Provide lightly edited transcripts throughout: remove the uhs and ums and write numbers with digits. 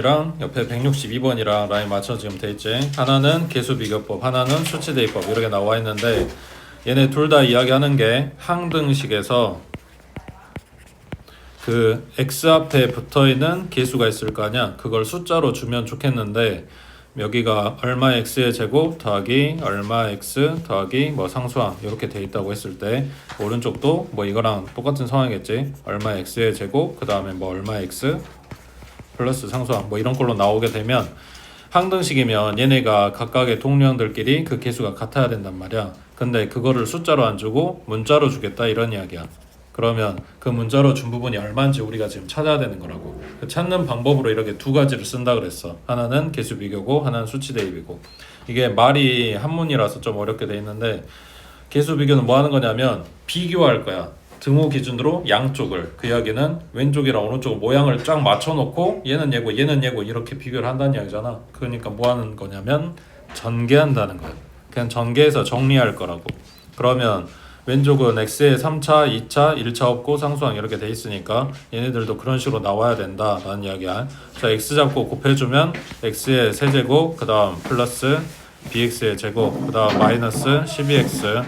랑 옆에 162번이랑 라인 맞춰 지금 돼 있지. 하나는 개수 비교법, 하나는 수치 대입법 이렇게 나와 있는데 얘네 둘 다 이야기하는 게 항등식에서 그 x 앞에 붙어 있는 개수가 있을 거 아니야. 그걸 숫자로 주면 좋겠는데 여기가 얼마 x의 제곱 더하기 얼마 x 더하기 뭐 상수항 이렇게 돼 있다고 했을 때 오른쪽도 뭐 이거랑 똑같은 상황이겠지. 얼마 x의 제곱 그 다음에 뭐 얼마 x 플러스 상수항 뭐 이런 걸로 나오게 되면 항등식이면 얘네가 각각의 동류항들끼리 그 개수가 같아야 된단 말이야. 근데 그거를 숫자로 안 주고 문자로 주겠다 이런 이야기야. 그러면 그 문자로 준 부분이 얼마인지 우리가 지금 찾아야 되는 거라고. 그 찾는 방법으로 이렇게 두 가지를 쓴다 그랬어. 하나는 개수 비교고 하나는 수치 대입이고. 이게 말이 한문이라서 좀 어렵게 돼 있는데 개수 비교는 뭐 하는 거냐면 비교할 거야. 등호 기준으로 양쪽을, 그 이야기는 왼쪽이랑 오른쪽 모양을 쫙 맞춰놓고 얘는 얘고 얘는 얘고 이렇게 비교를 한다는 이야기잖아. 그러니까 뭐 하는 거냐면 전개한다는 거야. 그냥 전개해서 정리할 거라고. 그러면 왼쪽은 x에 3차, 2차, 1차 없고 상수항 이렇게 돼 있으니까 얘네들도 그런 식으로 나와야 된다 라는 이야기야. 자, x 잡고 곱해주면 x의 세제곱 그 다음 플러스 bx의 제곱 그 다음 마이너스 12x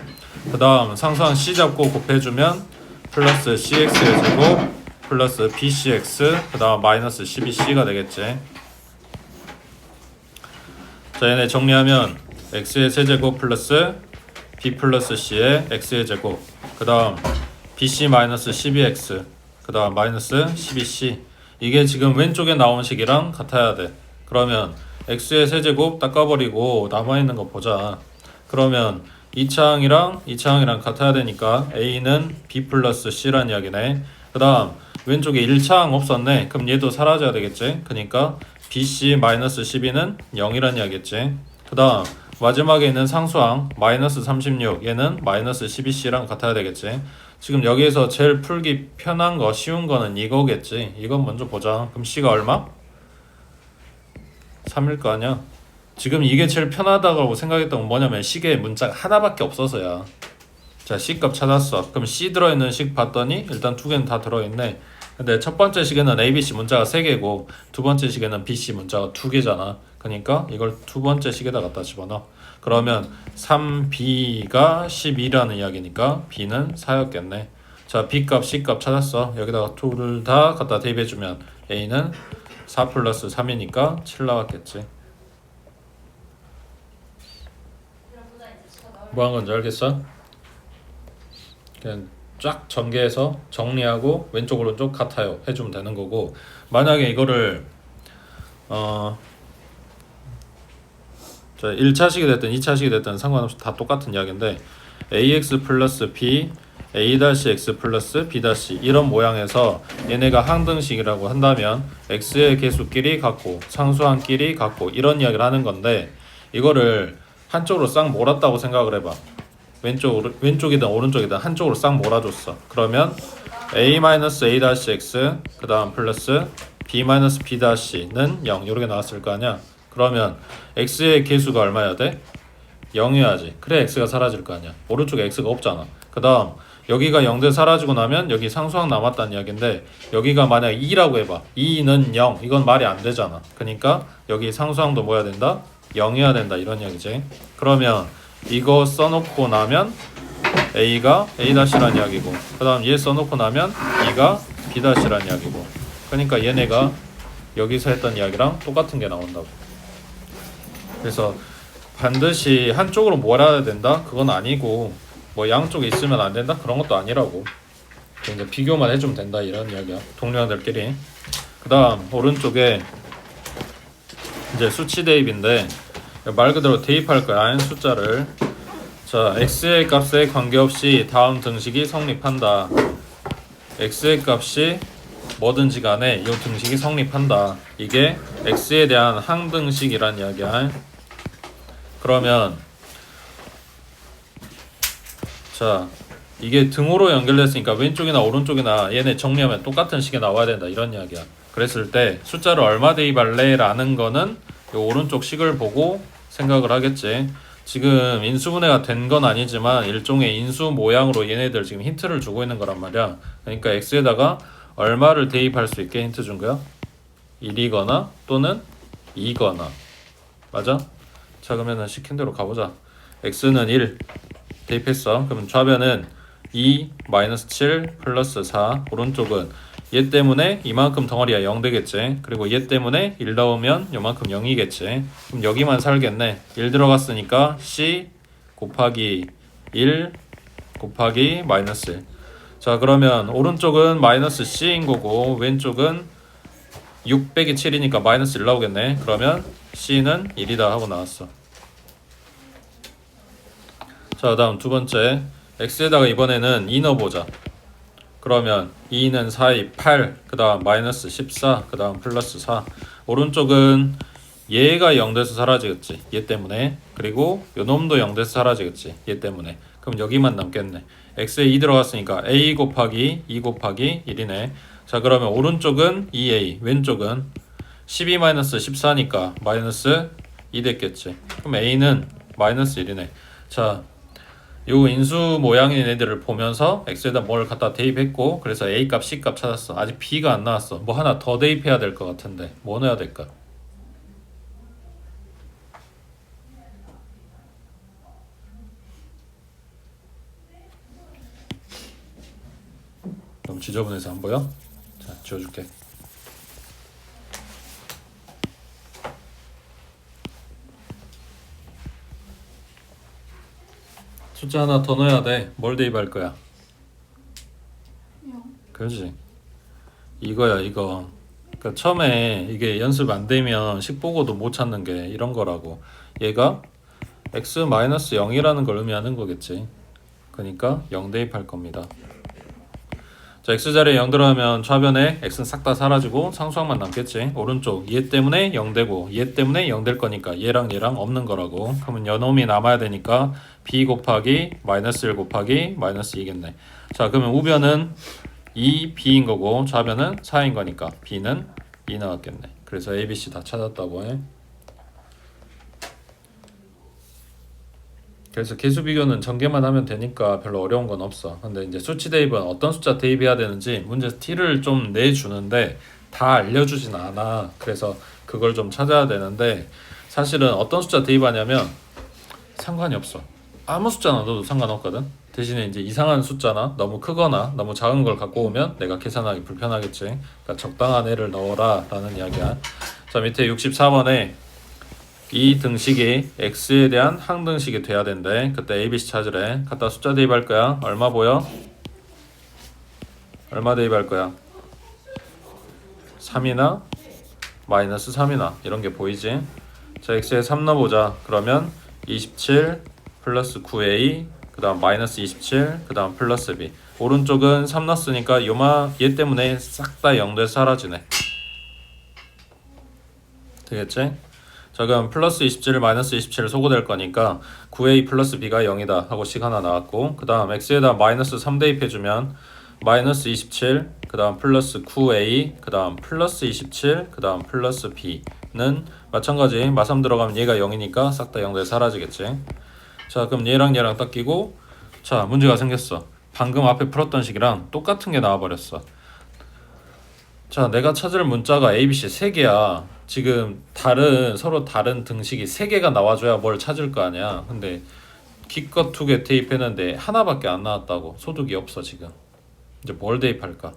그 다음 상수항 c 잡고 곱해주면 플러스 cx의 제곱 플러스 bcx 그 다음 마이너스 12c가 되겠지. 자, 얘네 정리하면 x의 세제곱 플러스 b 플러스 c의 x의 제곱 그 다음 bc 마이너스 12x 그 다음 마이너스 12c 이게 지금 왼쪽에 나온 식이랑 같아야 돼. 그러면 x의 세제곱 닦아버리고 남아있는 거 보자. 그러면 2차항이랑 같아야 되니까 a는 b 플러스 c란 이야기네. 그 다음 왼쪽에 1차항 없었네. 그럼 얘도 사라져야 되겠지. 그러니까 bc 마이너스 12는 0이란 이야기겠지. 그 다음 마지막에 있는 상수항 마이너스 36 얘는 마이너스 12c랑 같아야 되겠지. 지금 여기에서 제일 풀기 편한 거 쉬운 거는 이거겠지. 이건 먼저 보자. 그럼 c가 얼마? 3일 거 아니야. 지금 이게 제일 편하다고 생각했던 건 뭐냐면 식에 문자가 하나밖에 없어서야. 자, C값 찾았어. 그럼 C 들어있는 식 봤더니 일단 두 개는 다 들어있네. 근데 첫 번째 식에는 ABC 문자가 3개고 두 번째 식에는 BC 문자가 2개잖아. 그러니까 이걸 두 번째 식에다 갖다 집어넣어. 그러면 3B가 12라는 이야기니까 B는 4였겠네. 자, B값, C값 찾았어. 여기다가 둘을 다 갖다 대입해주면 A는 4 플러스 3이니까 7 나왔겠지. 뭐 한 건지 알겠어? 그냥 쫙 전개해서 정리하고 왼쪽 오른쪽 같아요 해주면 되는 거고. 만약에 이거를 자 1차식이 됐든 2차식이 됐든 상관없이 다 똑같은 이야기인데 ax 플러스 b a-x 플러스 b- 이런 모양에서 얘네가 항등식이라고 한다면 x의 개수끼리 같고 상수항끼리 같고 이런 이야기를 하는 건데 이거를 한쪽으로 싹 몰았다고 생각을 해봐. 왼쪽이든 오른쪽이든 한쪽으로 싹 몰아줬어. 그러면 a-a-x 그 다음 플러스 b-b-는 0 이렇게 나왔을 거 아니야. 그러면 x의 개수가 얼마여야 돼? 0이어야지. 그래 x가 사라질 거 아니야. 오른쪽에 x가 없잖아. 그 다음 여기가 0대 사라지고 나면 여기 상수항 남았다는 이야기인데 여기가 만약 2라고 해봐. 2는 0 이건 말이 안 되잖아. 그러니까 여기 상수항도 뭐야 된다? 0이어야 된다 이런 이야기지. 그러면 이거 써놓고 나면 A가 A-란 이야기고 그 다음 얘 써놓고 나면 B가 B-란 이야기고 그러니까 얘네가 여기서 했던 이야기랑 똑같은 게 나온다고. 그래서 반드시 한쪽으로 몰아야 된다? 그건 아니고 뭐 양쪽에 있으면 안 된다? 그런 것도 아니라고. 이제 비교만 해주면 된다 이런 이야기야. 동료들끼리. 그 다음 오른쪽에 이제 수치 대입인데 말 그대로 대입할 거야 숫자를. 자, x의 값에 관계없이 다음 등식이 성립한다. x의 값이 뭐든지 간에 이 등식이 성립한다. 이게 x에 대한 항등식이란 이야기야. 그러면 자, 이게 등호로 연결됐으니까 왼쪽이나 오른쪽이나 얘네 정리하면 똑같은 식이 나와야 된다 이런 이야기야. 그랬을 때 숫자를 얼마 대입할래? 라는 거는 이 오른쪽 식을 보고 생각을 하겠지. 지금 인수분해가 된 건 아니지만 일종의 인수 모양으로 얘네들 지금 힌트를 주고 있는 거란 말이야. 그러니까 x에다가 얼마를 대입할 수 있게 힌트 준 거야? 1이거나 또는 2거나. 맞아? 자, 그러면은 시킨 대로 가보자. x는 1 대입했어. 그러면 좌변은 2 마이너스 7 플러스 4. 오른쪽은 얘 때문에 이만큼 덩어리가 0 되겠지. 그리고 얘 때문에 1 넣으면 요만큼 0이겠지. 그럼 여기만 살겠네. 1 들어갔으니까 c 곱하기 1 곱하기 마이너스 1. 자, 그러면 오른쪽은 마이너스 c인 거고 왼쪽은 6 빼기 7이니까 마이너스 1 나오겠네. 그러면 c는 1이다 하고 나왔어. 자, 다음 두 번째. x에다가 이번에는 2 넣어보자. 그러면 2는 4이 8, 그 다음 마이너스 14, 그 다음 플러스 4. 오른쪽은 얘가 0 돼서 사라지겠지. 얘 때문에. 그리고 요 놈도 0 돼서 사라지겠지. 얘 때문에. 그럼 여기만 남겠네. x에 2 들어갔으니까 a 곱하기 2 곱하기 1이네. 자, 그러면 오른쪽은 2a, 왼쪽은 12 마이너스 14니까 마이너스 2 됐겠지. 그럼 a는 마이너스 1이네. 자, 요 인수 모양인 애들을 보면서 x에다 뭘 갖다 대입했고, 그래서 a 값, c 값 찾았어. 아직 b가 안 나왔어. 뭐 하나 더 대입해야 될 것 같은데 뭐 넣어야 될까? 너무 지저분해서 안 보여? 자, 지워줄게. 숫자 하나 더 넣어야 돼. 뭘 대입할 거야? 그렇지. 이거야, 이거. 그러니까 처음에 이게 연습 안 되면 식 보고도 못 찾는 게 이런 거라고. 얘가 x-0이라는 걸 의미하는 거겠지. 그러니까 0 대입할 겁니다. 자, x자리에 0 들어가면 좌변에 x는 싹 다 사라지고 상수항만 남겠지. 오른쪽 얘 때문에 0 되고 얘 때문에 0 될 거니까 얘랑 얘랑 없는 거라고. 그러면 요놈이 남아야 되니까 b 곱하기 마이너스 1 곱하기 마이너스 2겠네. 자, 그러면 우변은 2b인 거고 좌변은 4인 거니까 b는 2 나왔겠네. 그래서 a, b, c 다 찾았다고 해. 그래서 개수 비교는 전개만 하면 되니까 별로 어려운 건 없어. 근데 이제 수치 대입은 어떤 숫자 대입해야 되는지 문제에서 티를 좀 내주는데 다 알려주진 않아. 그래서 그걸 좀 찾아야 되는데 사실은 어떤 숫자 대입하냐면 상관이 없어. 아무 숫자 넣어도 상관없거든. 대신에 이제 이상한 숫자나 너무 크거나 너무 작은 걸 갖고 오면 내가 계산하기 불편하겠지. 그러니까 적당한 애를 넣어라 라는 이야기야. 자, 밑에 64번에 이 등식이 x에 대한 항등식이 돼야 된대. 그때 ABC 찾으래. 갖다 숫자 대입할 거야. 얼마 보여? 얼마 대입할 거야? 3이나 마이너스 3이나 이런 게 보이지? 자, x에 3 넣어보자. 그러면 27 플러스 9a 그 다음 마이너스 27 그 다음 플러스 b. 오른쪽은 3 넣었으니까 얘 때문에 싹 다 0 돼서 사라지네. 되겠지? 자, 그럼 플러스 27 마이너스 27 소거될 거니까 9a 플러스 b가 0이다 하고 식 하나 나왔고, 그 다음 x에다 마이너스 3 대입해주면 마이너스 27 그 다음 플러스 9a 그 다음 플러스 27 그 다음 플러스 b는 마찬가지 마3 들어가면 얘가 0이니까 싹 다 0 돼서 사라지겠지. 자, 그럼 얘랑 얘랑 딱 끼고, 자, 문제가 생겼어. 방금 앞에 풀었던 식이랑 똑같은 게 나와버렸어. 자, 내가 찾을 문자가 ABC 3개야. 지금 서로 다른 등식이 3개가 나와줘야 뭘 찾을 거 아니야. 근데 기껏 2개 대입했는데 하나밖에 안 나왔다고. 소득이 없어 지금. 이제 뭘 대입할까?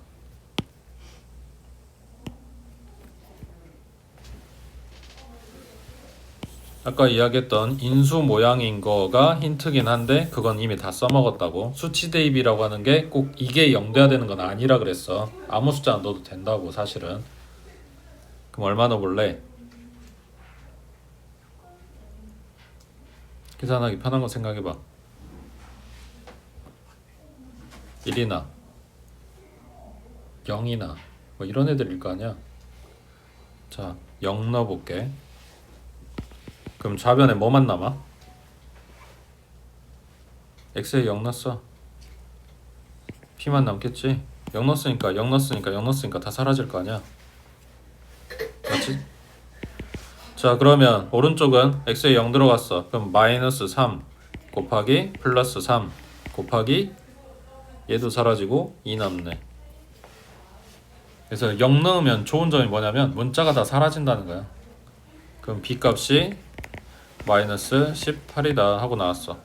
아까 이야기했던 인수 모양인 거가 힌트긴 한데 그건 이미 다 써먹었다고. 수치 대입이라고 하는 게 꼭 이게 0 돼야 되는 건 아니라 그랬어. 아무 숫자 안 넣어도 된다고 사실은. 그럼 얼마 넣어볼래? 계산하기 편한 거 생각해봐. 1이나 0이나 뭐 이런 애들일 거 아니야. 자, 0 넣어볼게. 그럼 좌변에 뭐만 남아? x에 0 넣었어. p만 남겠지. 0 넣었으니까 0 넣었으니까 0 넣었으니까 다 사라질 거 아니야. 맞지? 자, 그러면 오른쪽은 x에 0 들어갔어. 그럼 마이너스 3 곱하기 플러스 3 곱하기 얘도 사라지고 2 남네. 그래서 0 넣으면 좋은 점이 뭐냐면 문자가 다 사라진다는 거야. 그럼 b 값이 마이너스 18이다 하고 나왔어.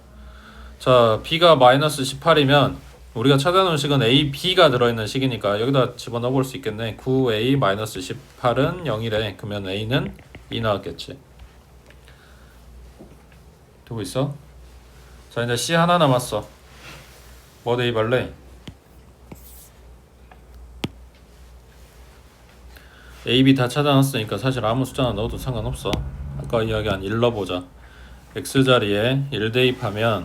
자, b가 마이너스 18이면 우리가 찾아놓은 식은 a, b가 들어있는 식이니까 여기다 집어넣어 볼 수 있겠네. 9a 마이너스 18은 0이래. 그러면 a는 2 나왔겠지. 되고 있어? 자, 이제 c 하나 남았어. 뭐 대입할래? a, b 다 찾아놨으니까 사실 아무 숫자나 넣어도 상관없어. 아까 이야기한 1 넣어보자. x 자리에 1 대입하면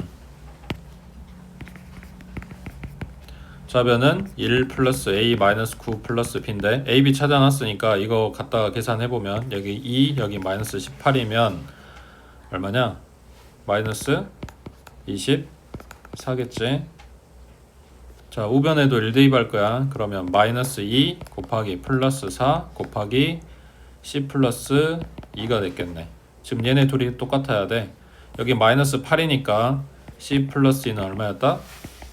좌변은 1 플러스 a 마이너스 9 플러스 b인데 a, b 찾아놨으니까 이거 갖다가 계산해보면 여기 2 여기 마이너스 18이면 얼마냐? 마이너스 24겠지. 자, 우변에도 1 대입할 거야. 그러면 마이너스 2 곱하기 플러스 4 곱하기 c 플러스 2가 됐겠네. 지금 얘네 둘이 똑같아야 돼. 여기 마이너스 8이니까 c 플러스 2는 얼마였다?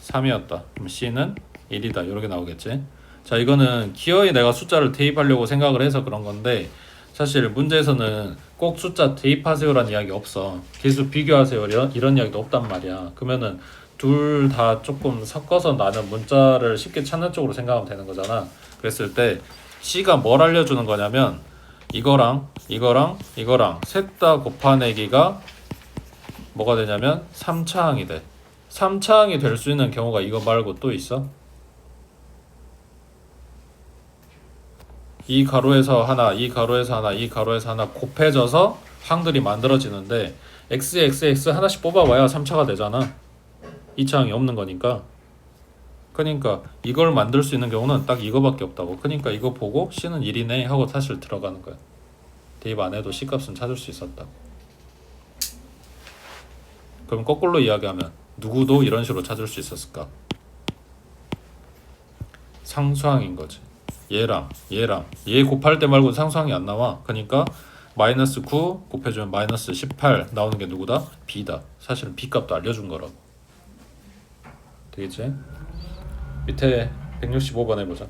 3이었다. 그럼 c는 1이다. 이렇게 나오겠지. 자, 이거는 기어이 내가 숫자를 대입하려고 생각을 해서 그런 건데 사실 문제에서는 꼭 숫자 대입하세요라는 이야기 없어. 계수 비교하세요 이런 이야기도 없단 말이야. 그러면은 둘 다 조금 섞어서 나는 문자를 쉽게 찾는 쪽으로 생각하면 되는 거잖아. 그랬을 때 C가 뭘 알려주는 거냐면 이거랑 셋 다 곱하내기가 뭐가 되냐면 3차항이 돼. 3차항이 될 수 있는 경우가 이거 말고 또 있어? 이 가로에서 하나, 이 가로에서 하나, 이 가로에서 하나 곱해져서 항들이 만들어지는데 x 하나씩 뽑아봐야 3차가 되잖아. 2차항이 없는 거니까. 그러니까 이걸 만들 수 있는 경우는 딱 이거밖에 없다고. 그러니까 이거 보고 C는 1이네 하고 사실 들어가는 거야. 대입 안 해도 C 값은 찾을 수 있었다고. 그럼 거꾸로 이야기하면 누구도 이런 식으로 찾을 수 있었을까? 상수항인 거지. 얘랑 얘 곱할 때 말고 상수항이 안 나와. 그러니까 마이너스 9 곱해주면 마이너스 18 나오는 게 누구다? B다. 사실은 B 값도 알려준 거라고. 되겠지? 밑에 165번 해보자.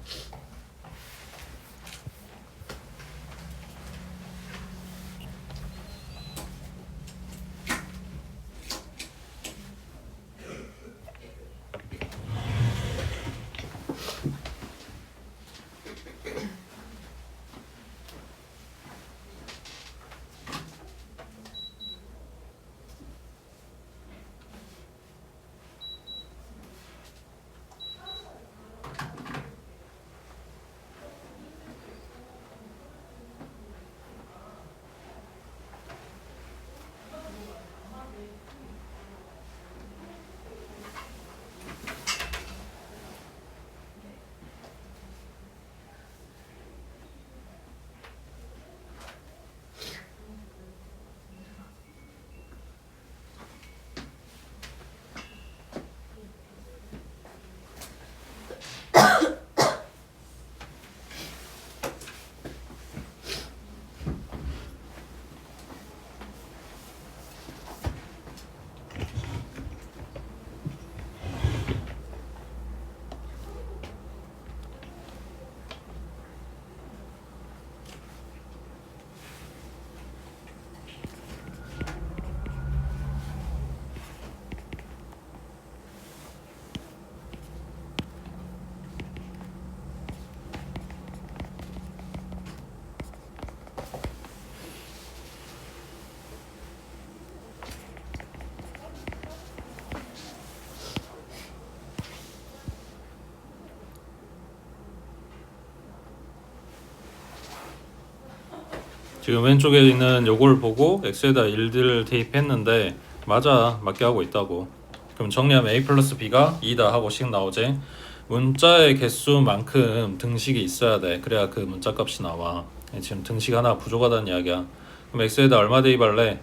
지금 왼쪽에 있는 요걸 보고 x에다 1들 대입했는데 맞아, 맞게 하고 있다고. 그럼 정리하면 a 플러스 b가 2다 하고 식 나오지. 문자의 개수만큼 등식이 있어야 돼. 그래야 그 문자 값이 나와. 지금 등식 하나 부족하다는 이야기야. 그럼 x에다 얼마 대입할래?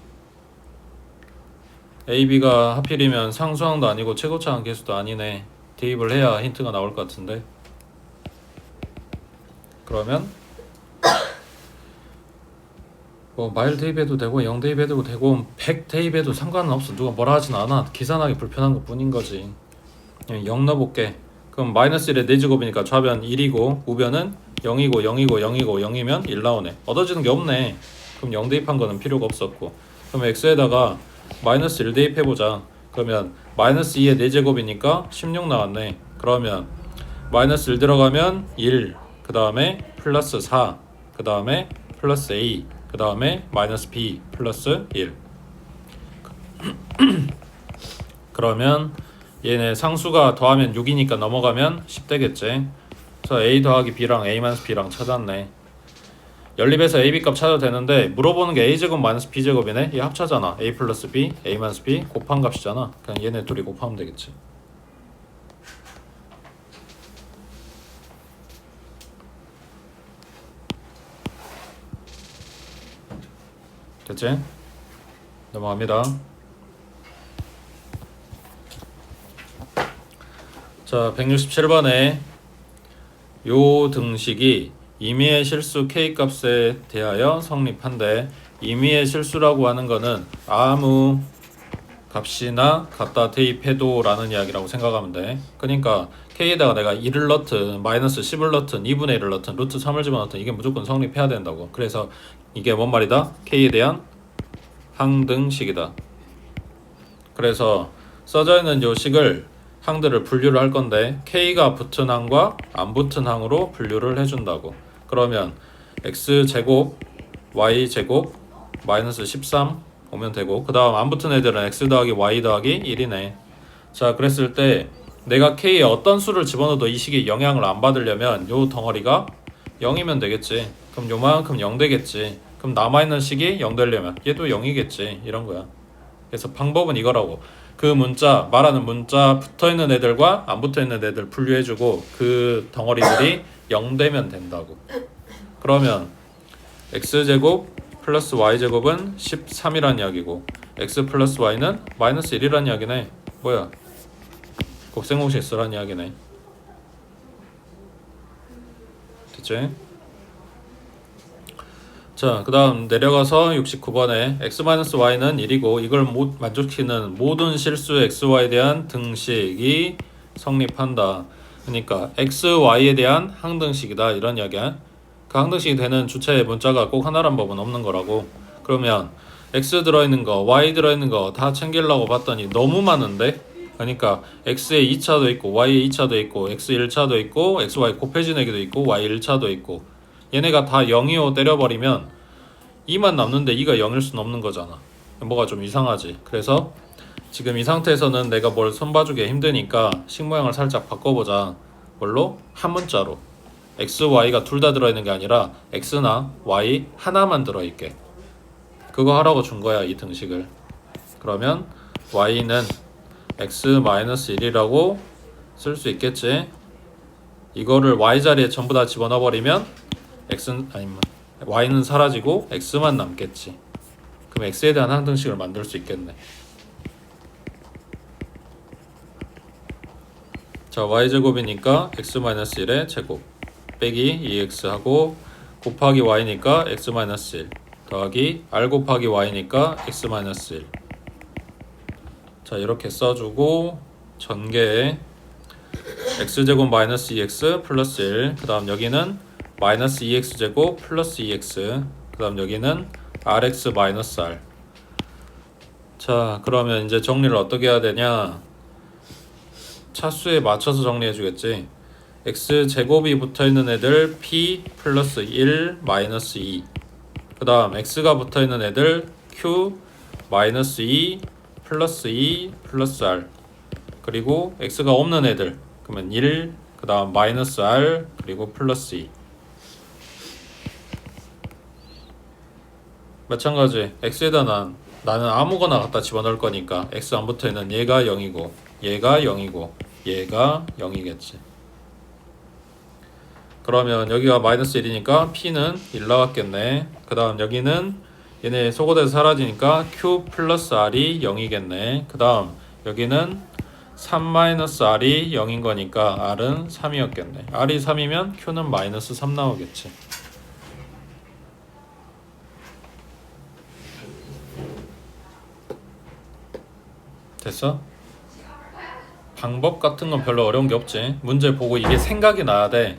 a, b가 하필이면 상수항도 아니고 최고차항 개수도 아니네. 대입을 해야 힌트가 나올 것 같은데. 그러면 뭐 마일 대입해도 되고 0 대입해도 되고 100 대입해도 상관은 없어. 누가 뭐라 하진 않아. 계산하기 불편한 것 뿐인 거지. 0 넣어볼게. 그럼 마이너스 1의 4제곱이니까 좌변 1이고 우변은 0이고 0이고 0이고 0이면 1 나오네. 얻어지는 게 없네. 그럼 0 대입한 거는 필요가 없었고. 그럼 x에다가 마이너스 1 대입해보자. 그러면 마이너스 2의 4제곱이니까 16 나왔네. 그러면 마이너스 1 들어가면 1, 그 다음에 플러스 4, 그 다음에 플러스 a, 그 다음에 마이너스 b 플러스 1. 그러면 얘네 상수가 더하면 6이니까 넘어가면 10 되겠지. 그래서 a 더하기 b랑 a-b랑 찾았네. 연립해서 a, b 값 찾아도 되는데 물어보는 게 a제곱 마이너스 b제곱이네. 얘 합차잖아. a 플러스 b, a 마이너스 b 곱한 값이잖아. 그냥 얘네 둘이 곱하면 되겠지. 됐지? 넘어갑니다. 자, 167번에 요 등식이 임의의 실수 k 값에 대하여 성립한데, 임의의 실수라고 하는 거는 아무 값이나 갖다 대입해도 라는 이야기라고 생각하면 돼. 그러니까 k에다가 내가 1을 넣든 마이너스 10을 넣든 2분의 1을 넣든 루트 3을 집어넣든 이게 무조건 성립해야 된다고. 그래서 이게 뭔 말이다? k에 대한 항등식이다. 그래서 써져 있는 요 식을 항들을 분류를 할 건데 k가 붙은 항과 안 붙은 항으로 분류를 해준다고. 그러면 x제곱 y제곱 마이너스 13 오면 되고, 그 다음 안 붙은 애들은 x 더하기 y 더하기 1이네. 자, 그랬을 때 내가 k에 어떤 수를 집어넣어도 이 식이 영향을 안 받으려면 요 덩어리가 0이면 되겠지. 그럼 요만큼 0 되겠지. 그럼 남아있는 식이 0 되려면 얘도 0이겠지. 이런 거야. 그래서 방법은 이거라고. 그 문자, 말하는 문자 붙어있는 애들과 안 붙어있는 애들 분류해주고 그 덩어리들이 0 되면 된다고. 그러면 x제곱 플러스 y제곱은 13이란 이야기고 x 플러스 y는 마이너스 1이란 이야기네. 뭐야? 곱셈공식 쓰란 이야기네. 됐지? 자, 그 다음 내려가서 69번에 x-y는 1이고 이걸 만족시키는 모든 실수 xy에 대한 등식이 성립한다. 그러니까 xy에 대한 항등식이다 이런 이야기야. 그 항등식이 되는 주체의 문자가 꼭 하나란 법은 없는 거라고. 그러면 x 들어있는 거 y 들어있는 거 다 챙기려고 봤더니 너무 많은데, 그러니까 x에 2차도 있고 y에 2차도 있고 x 1차도 있고 xy 곱해진 애기도 있고 y 1차도 있고 얘네가 다 0이요 때려버리면 2만 남는데 2가 0일 수는 없는 거잖아. 뭐가 좀 이상하지. 그래서 지금 이 상태에서는 내가 뭘 손봐주기 힘드니까 식 모양을 살짝 바꿔보자. 뭘로? 한 문자로. x, y가 둘 다 들어있는 게 아니라 x나 y 하나만 들어있게. 그거 하라고 준 거야, 이 등식을. 그러면 y는 x-1이라고 쓸 수 있겠지. 이거를 y 자리에 전부 다 집어넣어버리면 y는 사라지고 x만 남겠지. 그럼 x에 대한 항등식을 만들 수 있겠네. 자, y제곱이니까 x-1의 제곱 빼기 2x 하고 곱하기 y니까 x-1 더하기 r 곱하기 y니까 x-1. 자, 이렇게 써주고 전개에 x제곱 마이너스 2x 플러스 1, 그 다음 여기는 마이너스 2x제곱 플러스 2x, 그 다음 여기는 rx 마이너스 r. 자, 그러면 이제 정리를 어떻게 해야 되냐. 차수에 맞춰서 정리해 주겠지. x제곱이 붙어있는 애들 p 플러스 1 마이너스 2, 그 다음 x가 붙어있는 애들 q 마이너스 2 플러스 2 플러스 r, 그리고 x가 없는 애들 그러면 1, 그 다음 마이너스 r, 그리고 플러스 2. 마찬가지 x에다 나는 아무거나 갖다 집어넣을 거니까 x 안 붙어있는 얘가 0이고 얘가 0이고 얘가 0이겠지. 그러면 여기가 마이너스 1이니까 p는 1 나왔겠네. 그 다음 여기는 얘네 소거돼서 사라지니까 q 플러스 r이 0이겠네. 그 다음 여기는 3 마이너스 r이 0인 거니까 r은 3이었겠네. r이 3이면 q는 마이너스 3 나오겠지. 됐어? 방법 같은 건 별로 어려운 게 없지. 문제 보고 이게 생각이 나야 돼.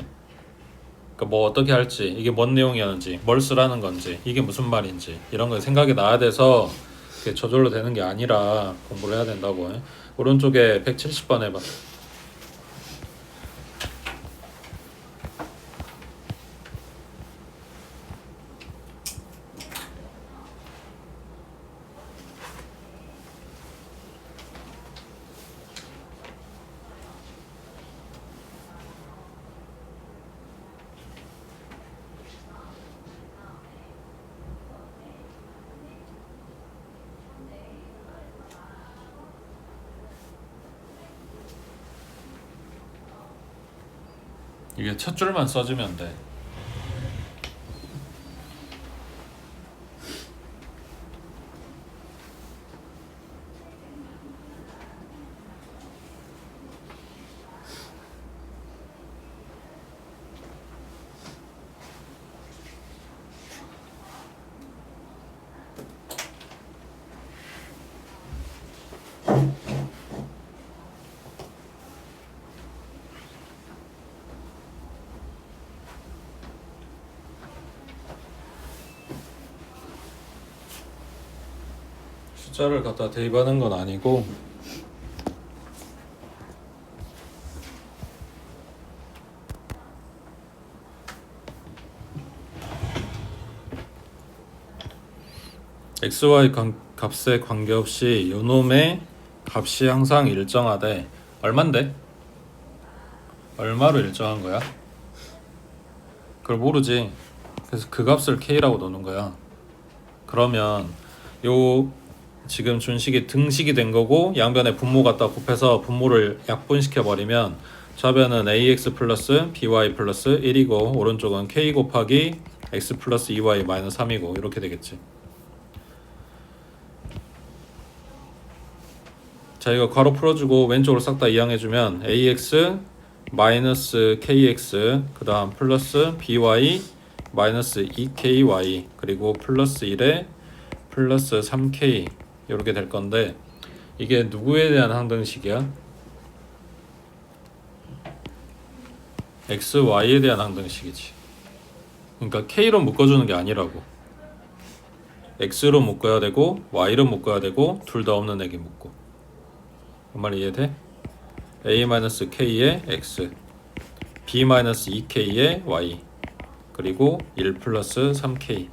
그러니까 뭐 어떻게 할지, 이게 뭔 내용이었는지, 뭘 쓰라는 건지, 이게 무슨 말인지 이런 거 생각이 나야 돼서 그게 저절로 되는 게 아니라 공부를 해야 된다고. 오른쪽에 170번 해봐. 이게 첫 줄만 써주면 돼. 숫자를 갖다 대입하는 건 아니고 xy 값에 관계없이 요놈의 값이 항상 일정하되 얼만데? 얼마로 일정한 거야? 그걸 모르지. 그래서 그 값을 k라고 놓는 거야. 그러면 요 지금 준식이 등식이 된 거고 양변에 분모 갖다 곱해서 분모를 약분시켜 버리면 좌변은 ax 플러스 by 플러스 1이고 오른쪽은 k 곱하기 x 플러스 2y 마이너스 3이고 이렇게 되겠지. 자, 이거 괄호 풀어주고 왼쪽으로 싹 다 이항해주면 ax 마이너스 kx 그 다음 플러스 by 마이너스 2ky 그리고 플러스 1에 플러스 3k 이렇게 될 건데 이게 누구에 대한 항등식이야? x, y에 대한 항등식이지. 그러니까 k로 묶어주는 게 아니라고. x로 묶어야 되고 y로 묶어야 되고 둘 다 없는 애기 묶고. 그 말 이해돼? a-k에 x b-2k에 y 그리고 1 플러스 3k.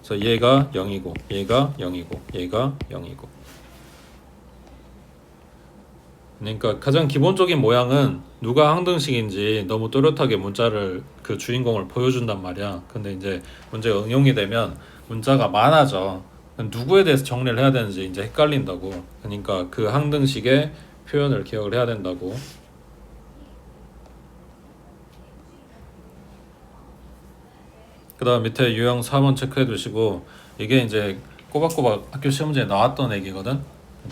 그래서 얘가 0이고 얘가 0이고 얘가 0이고. 그러니까 가장 기본적인 모양은 누가 항등식인지 너무 또렷하게 문자를 그 주인공을 보여준단 말이야. 근데 이제 문제가 응용이 되면 문자가 많아져. 누구에 대해서 정리를 해야 되는지 이제 헷갈린다고. 그러니까 그 항등식의 표현을 기억을 해야 된다고. 그 다음 밑에 유형 4번 체크해 두시고 이게 이제 꼬박꼬박 학교 시험 문제에 나왔던 얘기거든.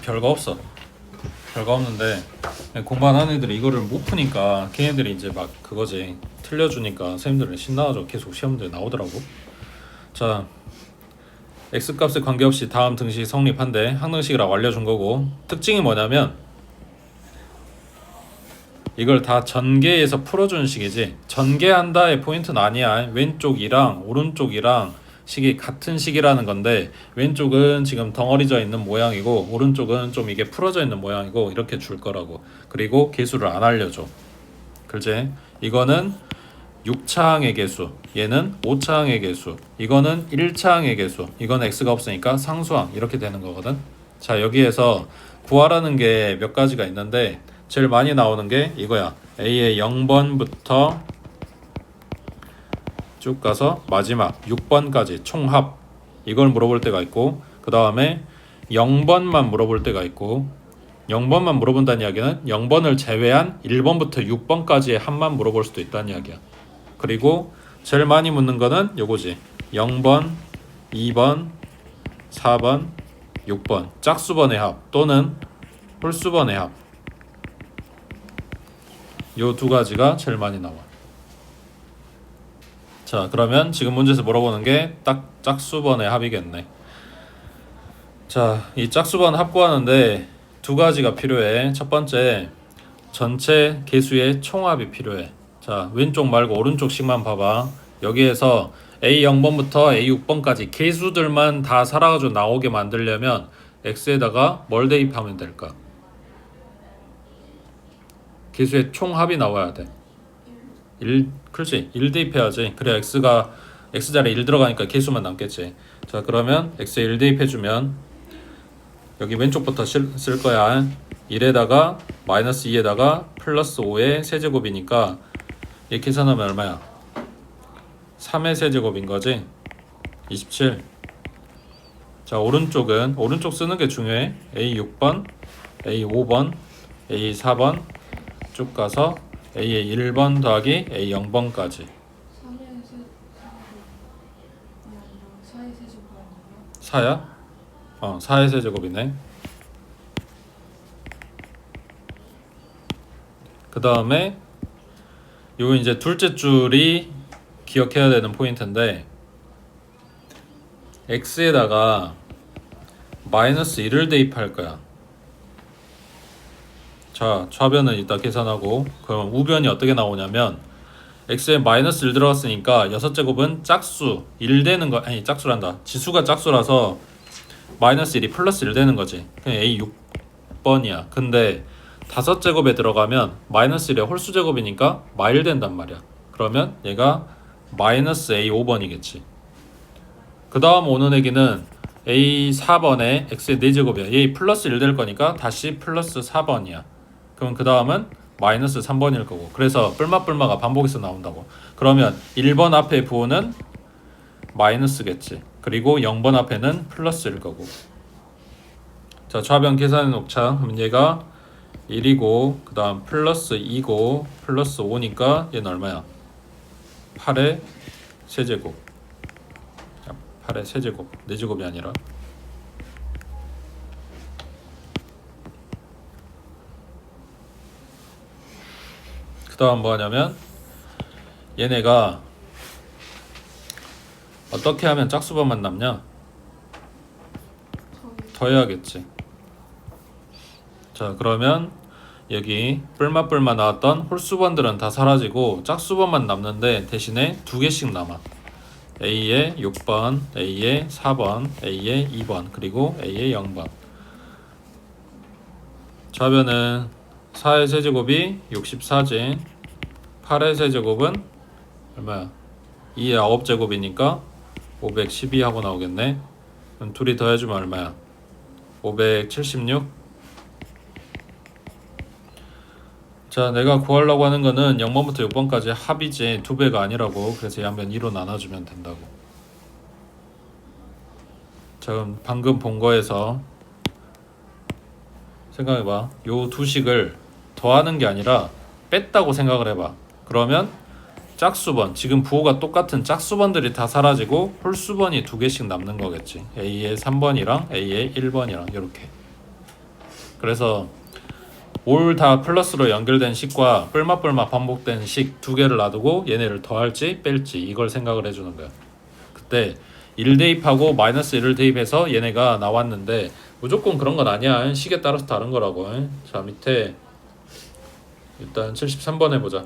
별거 없어. 별거 없는데 공부 안 하는 애들이 이거를 못 푸니까 걔네들이 이제 막 그거지 틀려주니까 선생님들은 신나가지고 계속 시험 문제 나오더라고. 자, x값에 관계없이 다음 등식이 성립한데 항등식이라고 알려준 거고 특징이 뭐냐면 이걸 다 전개해서 풀어주는 식이지 전개한다의 포인트는 아니야. 왼쪽이랑 오른쪽이랑 식이 같은 식이라는 건데 왼쪽은 지금 덩어리져 있는 모양이고 오른쪽은 좀 이게 풀어져 있는 모양이고 이렇게 줄 거라고. 그리고 개수를 안 알려줘. 그렇지? 이거는 6차항의 개수, 얘는 5차항의 개수, 이거는 1차항의 개수, 이건 x가 없으니까 상수항 이렇게 되는 거거든. 자, 여기에서 구하라는 게 몇 가지가 있는데 제일 많이 나오는 게 이거야. A의 0번부터 쭉 가서 마지막 6번까지 총합 이걸 물어볼 때가 있고 그 다음에 0번만 물어볼 때가 있고 0번만 물어본다는 이야기는 0번을 제외한 1번부터 6번까지의 합만 물어볼 수도 있다는 이야기야. 그리고 제일 많이 묻는 거는 요거지. 0번, 2번, 4번, 6번 짝수번의 합 또는 홀수번의 합. 요 두 가지가 제일 많이 나와. 자, 그러면 지금 문제에서 물어보는 게 딱 짝수번의 합이겠네. 자, 이 짝수번 합 구하는데 두 가지가 필요해. 첫 번째, 전체 개수의 총합이 필요해. 자, 왼쪽 말고 오른쪽씩만 봐봐. 여기에서 A0번부터 A6번까지 개수들만 다 살아가지고 나오게 만들려면 X에다가 뭘 대입하면 될까? 개수의 총합이 나와야 돼. 1, 그렇지. 1 대입해야지. 그래야 X자리에 1 들어가니까 개수만 남겠지. 자, 그러면 X에 1 대입해주면 여기 왼쪽부터 쓸 거야. 1에다가 마이너스 2에다가 플러스 5의 세제곱이니까 이렇게 계산하면 얼마야? 3의 세제곱인 거지? 27. 자, 오른쪽 쓰는 게 중요해. A6번, A5번, A4번 쭉 가서 A의 1번 더하기 A0번까지. 4야? 4의 세제곱이네. 그 다음에 요거 이제 둘째 줄이 기억해야 되는 포인트인데 X에다가 마이너스 1을 대입할 거야. 자, 좌변은 이따 계산하고 그럼 우변이 어떻게 나오냐면 X에 마이너스 1 들어갔으니까 6제곱은 짝수 1 되는 거 아니 짝수란다. 지수가 짝수라서 마이너스 1이 플러스 1 되는 거지. 그냥 A6번이야. 근데 5제곱에 들어가면 마이너스 1의 홀수제곱이니까 마일 된단 말이야. 그러면 얘가 마이너스 A5번이겠지. 그 다음 오는 애기는 A4번에 X의 4제곱이야. 얘 플러스 1 될 거니까 다시 플러스 4번이야. 그럼 그 다음은 마이너스 3번일 거고. 그래서 뿔마가 반복해서 나온다고. 그러면 1번 앞에 부호는 마이너스겠지. 그리고 0번 앞에는 플러스일 거고. 자, 좌변 계산해 놓자. 그럼 얘가 1이고 그 다음 플러스 2고 플러스 5니까 얘는 얼마야? 8의 세제곱. 8의 세제곱. 4제곱이 아니라. 그 다음 뭐 하냐면 얘네가 어떻게 하면 짝수번만 남냐? 더해야겠지. 자, 그러면 여기 뿔마 나왔던 홀수번들은 다 사라지고 짝수번만 남는데 대신에 2개씩 남아. A의 6번, A의 4번, A의 2번, 그리고 A의 0번. 좌변은 4의 세제곱이 64지. 8의 세제곱은 얼마야? 2의 9제곱이니까 512 하고 나오겠네. 그럼 둘이 더해주면 얼마야? 576. 자, 내가 구하려고 하는 거는 0번부터 6번까지 합이지 2배가 아니라고. 그래서 이 한변 2로 나눠주면 된다고. 자, 그럼 방금 본 거에서 생각해봐. 요 두 식을 더하는 게 아니라 뺐다고 생각을 해봐. 그러면 짝수번, 지금 부호가 똑같은 짝수번들이 다 사라지고 홀수번이 2개씩 남는 거겠지. A의 3번이랑 A의 1번이랑 이렇게. 그래서 올 다 플러스로 연결된 식과 뿔마 반복된 식 2개를 놔두고 얘네를 더할지 뺄지 이걸 생각을 해주는 거야. 그때 1 대입하고 마이너스 1을 대입해서 얘네가 나왔는데 무조건 그런 건 아니야. 식에 따라서 다른 거라고. 자, 밑에 일단 73번 해보자.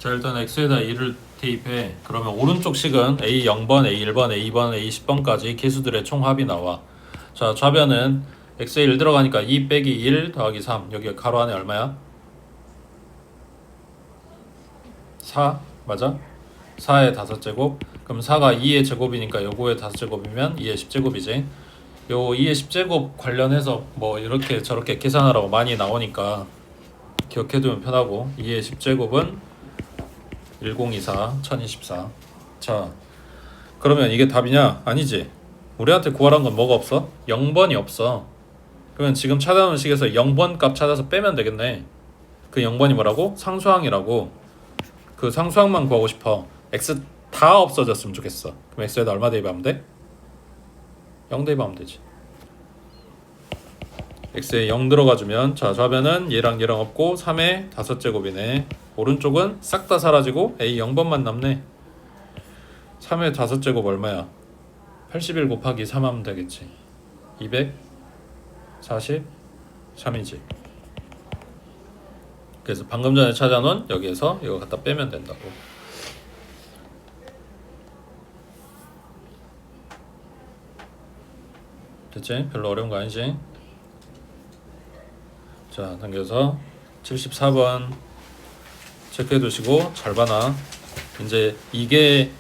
자, 일단 x에다 2를 대입해. 그러면 오른쪽 식은 a 0번, a 1번, a 2번, a 10번까지 개수들의 총합이 나와. 자, 좌변은 x에 1 들어가니까 2 빼기 1 더하기 3. 여기 가로 안에 얼마야? 4 맞아? 4의 5제곱. 그럼 4가 2의 제곱이니까 요거의 5제곱이면 2의 10제곱이지. 요 2의 10제곱 관련해서 뭐 이렇게 저렇게 계산하라고 많이 나오니까 기억해두면 편하고, 2의 10제곱은 1024 1024. 자, 그러면 이게 답이냐? 아니지. 우리한테 구하라는 건 뭐가 없어? 0번이 없어. 그러면 지금 찾아놓은 식에서 0번 값 찾아서 빼면 되겠네. 그 0번이 뭐라고? 상수항이라고. 그 상수항만 구하고 싶어. x 다 없어졌으면 좋겠어. 그럼 x에다 얼마 대입하면 돼? 0 대입하면 되지. x에 0 들어가주면, 자, 좌변은 얘랑 얘랑 없고 3의 5제곱이네. 오른쪽은 싹 다 사라지고 a 0번만 남네. 3의 5제곱 얼마야? 81 곱하기 3 하면 되겠지. 243이지. 그래서 방금 전에 찾아놓은 여기에서 이거 갖다 빼면 된다고. 됐지? 별로 어려운 거 아니지? 자, 당겨서 74번 체크해 두시고 잘 봐놔. 이제 이게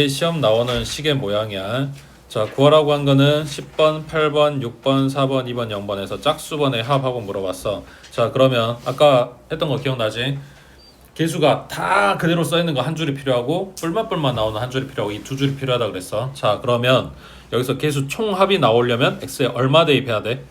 시험 나오는 식의 모양이야. 자, 구하라고 한 거는 10번, 8번, 6번, 4번, 2번, 0번에서 짝수번의 합하고 물어봤어. 자, 그러면 아까 했던 거 기억나지? 개수가 다 그대로 써있는 거 한 줄이 필요하고 뿔맛뿔맛 나오는 한 줄이 필요하고 이 두 줄이 필요하다 그랬어. 자, 그러면 여기서 개수 총합이 나오려면 x에 얼마 대입해야 돼?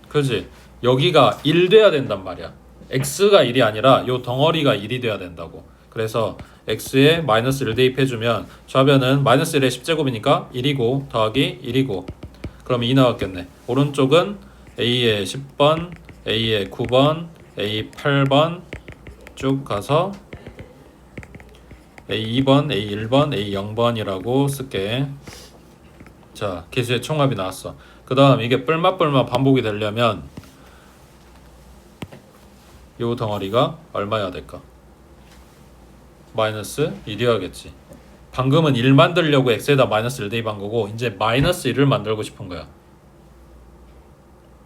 그렇지? 여기가 1 돼야 된단 말이야. x가 1이 아니라 요 덩어리가 1이 돼야 된다고. 그래서 x에 마이너스 1 대입해주면 좌변은 마이너스 1의 10제곱이니까 1이고 더하기 1이고, 그러면 2 나왔겠네. 오른쪽은 a의 10번, a의 9번, a 8번 쭉 가서 a 2번, a 1번, a 0번이라고 쓸게. 자, 개수의 총합이 나왔어. 그 다음 이게 뿔맛뿔맛 반복이 되려면 요 덩어리가 얼마여야 될까? 마이너스 1이어야겠지. 방금은 1 만들려고 x에다 마이너스 1 대입한 거고 이제 마이너스 1을 만들고 싶은 거야.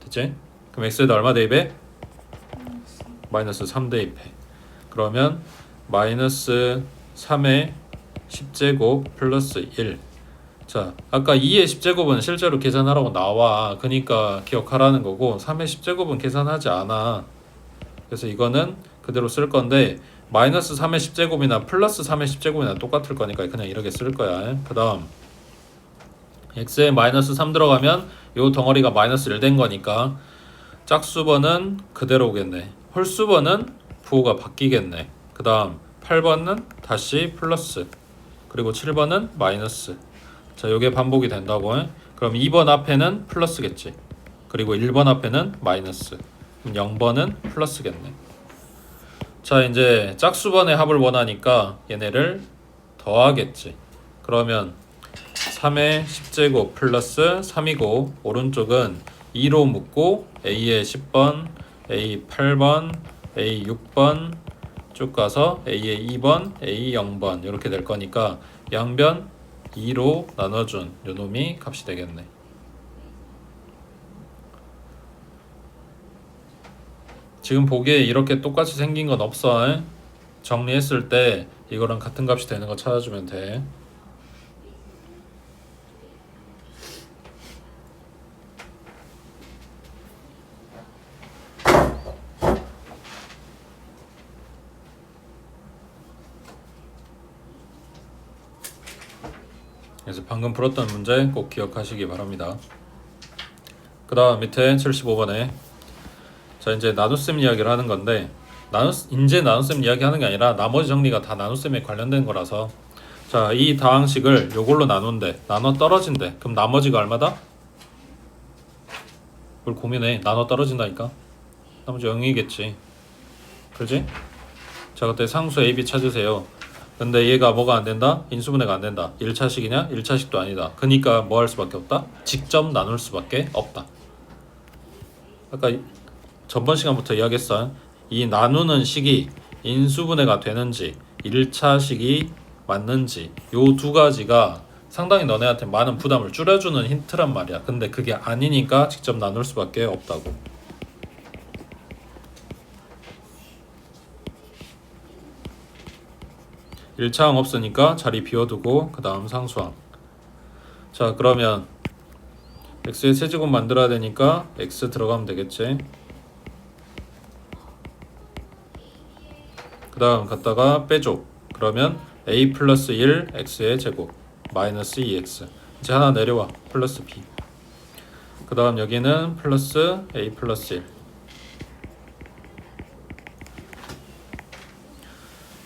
됐지? 그럼 x에다 얼마 대입해? 마이너스 3 대입해. 그러면 마이너스 3의 10제곱 플러스 1. 자, 아까 2의 10제곱은 실제로 계산하라고 나와. 그러니까 기억하라는 거고 3의 10제곱은 계산하지 않아. 그래서 이거는 그대로 쓸 건데 마이너스 3의 10제곱이나 플러스 3의 10제곱이나 똑같을 거니까 그냥 이렇게 쓸 거야. 그 다음 x에 마이너스 3 들어가면 요 덩어리가 마이너스 1 된 거니까 짝수번은 그대로 오겠네. 홀수번은 부호가 바뀌겠네. 그 다음 8번은 다시 플러스, 그리고 7번은 마이너스. 자, 요게 반복이 된다고. 그럼 2번 앞에는 플러스겠지. 그리고 1번 앞에는 마이너스. 그럼 0번은 플러스겠네. 자, 이제 짝수번의 합을 원하니까 얘네를 더하겠지. 그러면 3의 10제곱 플러스 3이고 오른쪽은 2로 묶고 a의 10번, a 8번, a 6번 쭉 가서 a의 2번, a 0번 이렇게 될 거니까 양변 2로 나눠준 요놈이 값이 되겠네. 지금 보기에 이렇게 똑같이 생긴 건 없어. 정리했을 때 이거랑 같은 값이 되는 거 찾아주면 돼. 그래서 방금 풀었던 문제 꼭 기억하시기 바랍니다. 그 다음 밑에 75번에 자, 이제 나눗셈 이야기를 하는 건데 이제 나눗셈 이야기 하는 게 아니라 나머지 정리가 다 나눗셈에 관련된 거라서, 자, 이 다항식을 요걸로 나눈대. 나눠 떨어진대. 그럼 나머지가 얼마다? 뭘 고민해. 나눠 떨어진다니까. 나머지 0이겠지. 그렇지? 자, 그때 상수 A, B 찾으세요. 근데 얘가 뭐가 안 된다? 인수분해가 안 된다. 1차식이냐? 1차식도 아니다. 그니까 뭐 할 수밖에 없다? 직접 나눌 수밖에 없다. 아까 전번 시간부터 이야기했어. 이 나누는 식이 인수분해가 되는지 1차 식이 맞는지 요 두 가지가 상당히 너네한테 많은 부담을 줄여주는 힌트란 말이야. 근데 그게 아니니까 직접 나눌 수밖에 없다고. 1차항 없으니까 자리 비워두고 그 다음 상수항. 자, 그러면 x의 세제곱 만들어야 되니까 x 들어가면 되겠지. 그 다음 갖다가 빼줘. 그러면 a 플러스 1 x의 제곱 마이너스 2x. 이제 하나 내려와. 플러스 b. 그 다음 여기는 플러스 a 플러스 1.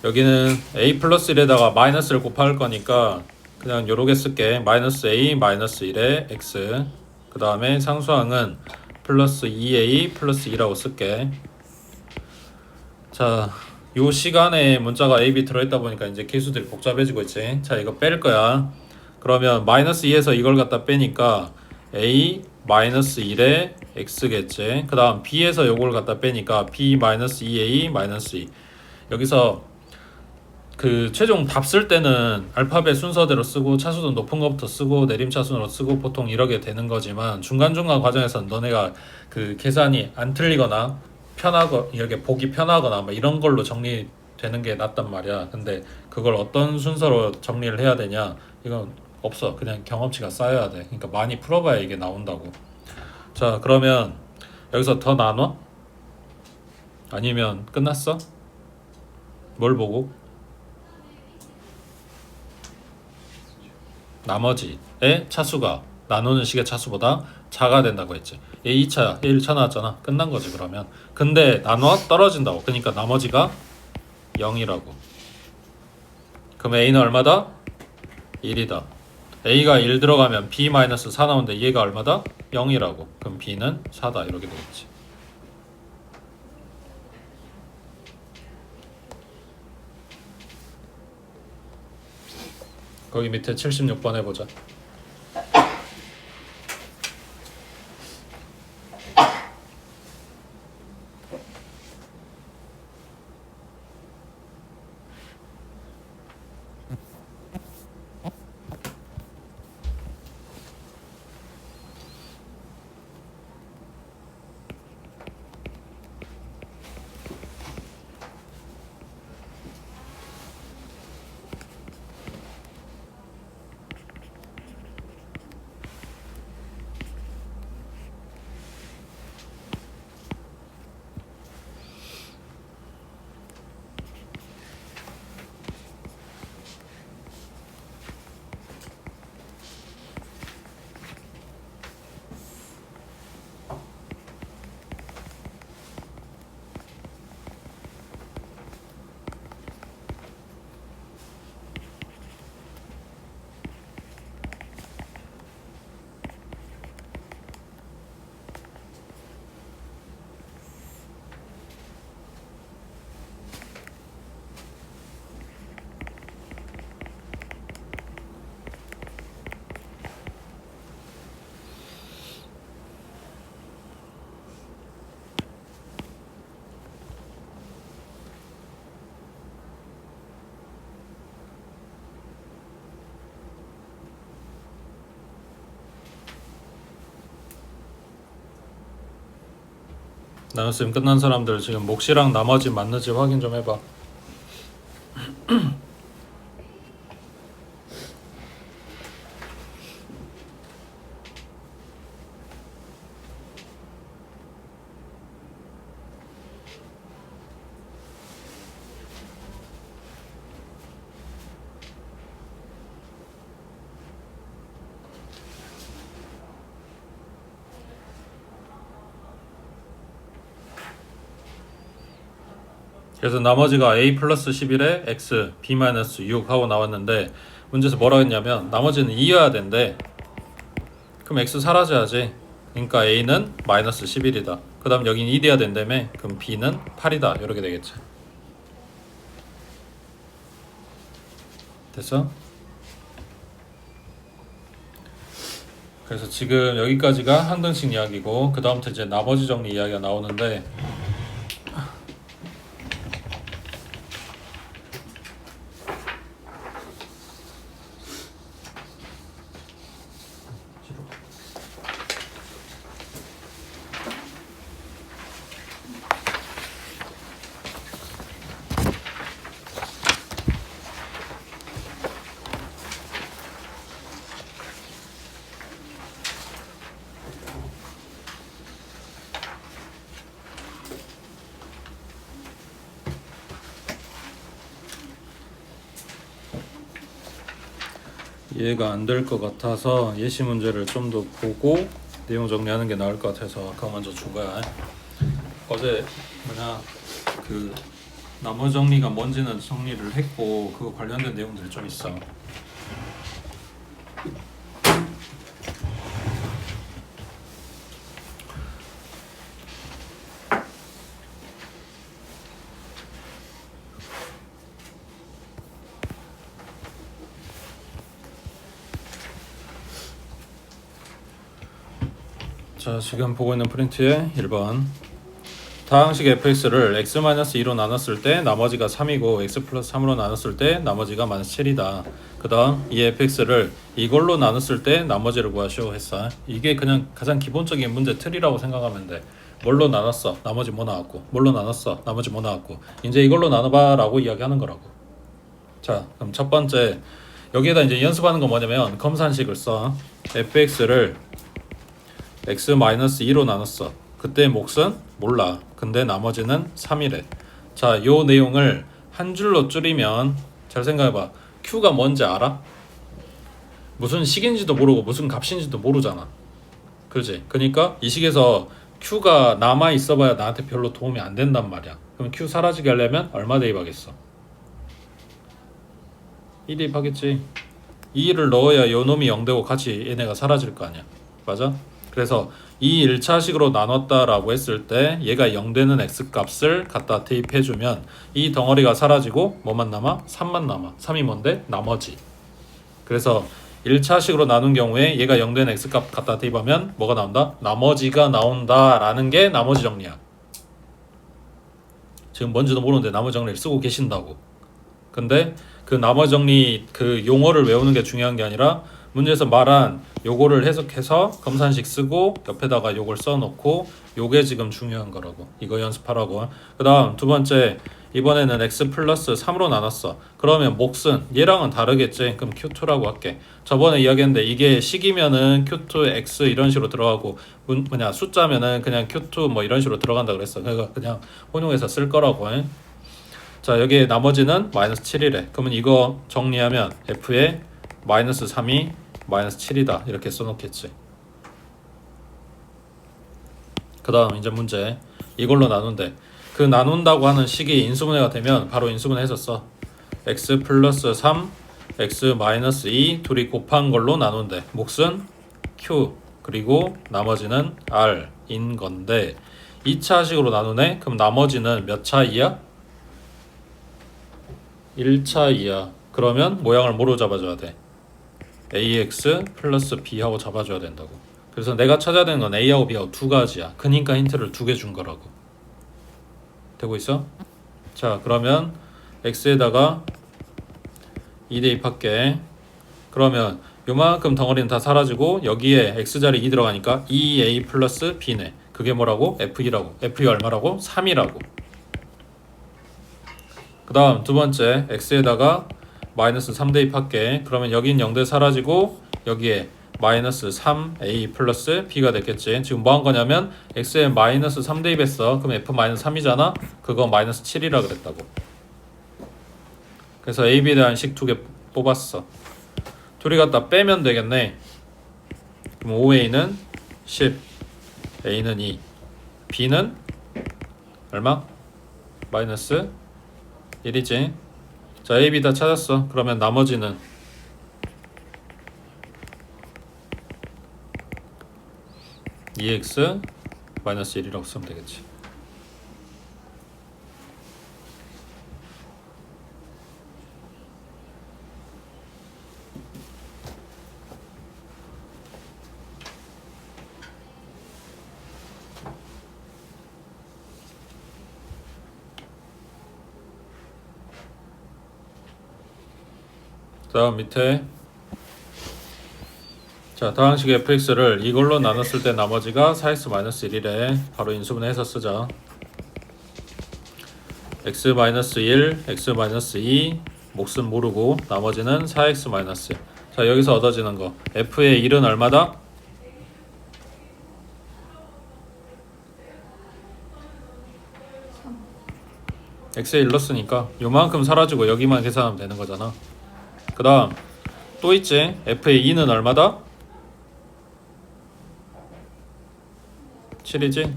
여기는 a 플러스 1에다가 마이너스를 곱할 거니까 그냥 요렇게 쓸게. 마이너스 a 마이너스 1의 x. 그 다음에 상수항은 플러스 2a 플러스 2라고 쓸게. 자, 요 시간에 문자가 a, b 들어있다 보니까 이제 계수들이 복잡해지고 있지. 자, 이거 뺄 거야. 그러면 마이너스 2에서 이걸 갖다 빼니까 a 마이너스 1의 x겠지. 그 다음 b에서 요걸 갖다 빼니까 b 마이너스 2a 마이너스 2. 여기서 그 최종 답 쓸 때는 알파벳 순서대로 쓰고 차수도 높은 것부터 쓰고 내림차순으로 쓰고 보통 이러게 되는 거지만 중간중간 과정에서는 너네가 그 계산이 안 틀리거나 편하고 이렇게 보기 편하거나 뭐 이런 걸로 정리되는 게 낫단 말이야. 근데 그걸 어떤 순서로 정리를 해야 되냐, 이건 없어. 그냥 경험치가 쌓여야 돼. 그러니까 많이 풀어봐야 이게 나온다고. 자, 그러면 여기서 더 나눠? 아니면 끝났어? 뭘 보고? 나머지의 차수가 나누는 식의 차수보다 작아야 된다고 했지. 얘 2차, 얘 1차 나왔잖아. 끝난 거지 그러면. 근데 나눠 떨어진다고. 그러니까 나머지가 0이라고. 그럼 a는 얼마다? 1이다. a가 1 들어가면 b-4 나오는데 얘가 얼마다? 0이라고. 그럼 b는 4다. 이렇게 되겠지. 거기 밑에 76번 해보자. 나눗셈 끝난 사람들 지금 몫이랑 나머지 맞는지 확인 좀 해봐. 그래서 나머지가 a 플러스 11에 x b 마이너스 6 하고 나왔는데 문제에서 뭐라고 했냐면 나머지는 2여야 된대. 그럼 x 사라져야지. 그러니까 a는 마이너스 11이다. 그 다음 여긴 2 돼야 된다며. 그럼 b는 8이다. 이렇게 되겠지. 됐어? 그래서 지금 여기까지가 항등식 이야기고 그 다음부터 이제 나머지 정리 이야기가 나오는데 이해가 안 될 것 같아서 예시 문제를 좀 더 보고 내용 정리하는 게 나을 것 같아서 아까 먼저 준 거야. 어제 그 나머 정리가 뭔지는 정리를 했고 그거 관련된 내용들이 좀 있어. 자, 지금 보고 있는 프린트에 1번 다항식 fx를 x-2로 나눴을 때 나머지가 3이고 x 플러스 3으로 나눴을 때 나머지가 -7이다. 그 다음 이 fx를 이걸로 나눴을 때 나머지를 구하시오 했어. 이게 그냥 가장 기본적인 문제 틀이라고 생각하면 돼. 뭘로 나눴어? 나머지 뭐 나왔고. 뭘로 나눴어? 나머지 뭐 나왔고. 이제 이걸로 나눠봐 라고 이야기하는 거라고. 자, 그럼 첫 번째 여기에다 이제 연습하는 건 뭐냐면 검산식을 써. fx를 x-2로 나눴어. 그때 몫은 몰라. 근데 나머지는 3이래. 자, 요 내용을 한 줄로 줄이면 잘 생각해봐. Q가 뭔지 알아? 무슨 식인지도 모르고 무슨 값인지도 모르잖아. 그렇지? 그러니까 이 식에서 Q가 남아 있어봐야 나한테 별로 도움이 안 된단 말이야. 그럼 Q 사라지게 하려면 얼마 대입하겠어? 2 대입하겠지. 2를 넣어야 요 놈이 0되고 같이 얘네가 사라질 거 아니야. 맞아? 그래서 이 1차식으로 나눴다라고 했을 때 얘가 0되는 x값을 갖다 대입해주면 이 덩어리가 사라지고 뭐만 남아? 3만 남아. 3이 뭔데? 나머지. 그래서 1차식으로 나눈 경우에 얘가 0되는 x값 갖다 대입하면 뭐가 나온다? 나머지가 나온다라는 게 나머지 정리야. 지금 뭔지도 모르는데 나머지 정리를 쓰고 계신다고. 근데 그 나머지 정리 그 용어를 외우는 게 중요한 게 아니라 문제에서 말한 요거를 해석해서 검산식 쓰고 옆에다가 요걸 써놓고 요게 지금 중요한 거라고. 이거 연습하라고. 그 다음 두 번째 이번에는 x 플러스 3으로 나눴어. 그러면 몫은 얘랑은 다르겠지. 그럼 q2라고 할게. 저번에 이야기했는데 이게 식이면은 q2 x 이런 식으로 들어가고 숫자면은 그냥 q2 뭐 이런 식으로 들어간다 그랬어. 그러니까 그냥 혼용해서 쓸 거라고. 자, 여기에 나머지는 -7이래. 그러면 이거 정리하면 f에 -3이 -7이다 이렇게 써놓겠지. 그 다음 이제 문제 이걸로 나눈대. 그 나눈다고 하는 식이 인수분해가 되면 바로 인수분해해서 써. x 플러스 3 x 마이너스 2 둘이 곱한 걸로 나눈대. 몫은 q 그리고 나머지는 r인 건데 2차식으로 나누네. 그럼 나머지는 몇 차이야? 1차이야. 그러면 모양을 뭐로 잡아줘야 돼? ax 플러스 b하고 잡아줘야 된다고. 그래서 내가 찾아야 되는 건 a하고 b하고 두 가지야. 그니까 힌트를 2개 준 거라고. 되고 있어? 자, 그러면 x에다가 2 대입할게. 그러면 요만큼 덩어리는 다 사라지고 여기에 x자리 2 들어가니까 2a 플러스 b네. 그게 뭐라고? f2라고. f2 얼마라고? 3이라고. 그 다음 두 번째 x에다가 -3 대입할게. 그러면 여긴 0대 사라지고 여기에 -3a 플러스 b가 됐겠지. 지금 뭐 한 거냐면 x에 -3 대입했어. 그럼 f -3이잖아. 그거 -7이라 그랬다고. 그래서 a, b에 대한 식 2개 뽑았어. 둘이 갖다 빼면 되겠네. 그럼 5a는 10, a는 2, b는 얼마? -1이지. 자, a, b 다 찾았어. 그러면 나머지는 2x -1이라고 쓰면 되겠지. 다음 밑에 자, 다항식 fx를 이걸로 나눴을 때 나머지가 4x-1이래. 바로 인수분해해서 쓰자. x-1, x-2 몫은 모르고 나머지는 4x-1. 자, 여기서 얻어지는 거 f의 1은 얼마다? x에 1 넣었으니까 요만큼 사라지고 여기만 계산하면 되는 거잖아. 그 다음 또 있지. f의 2는 얼마다? 7이지?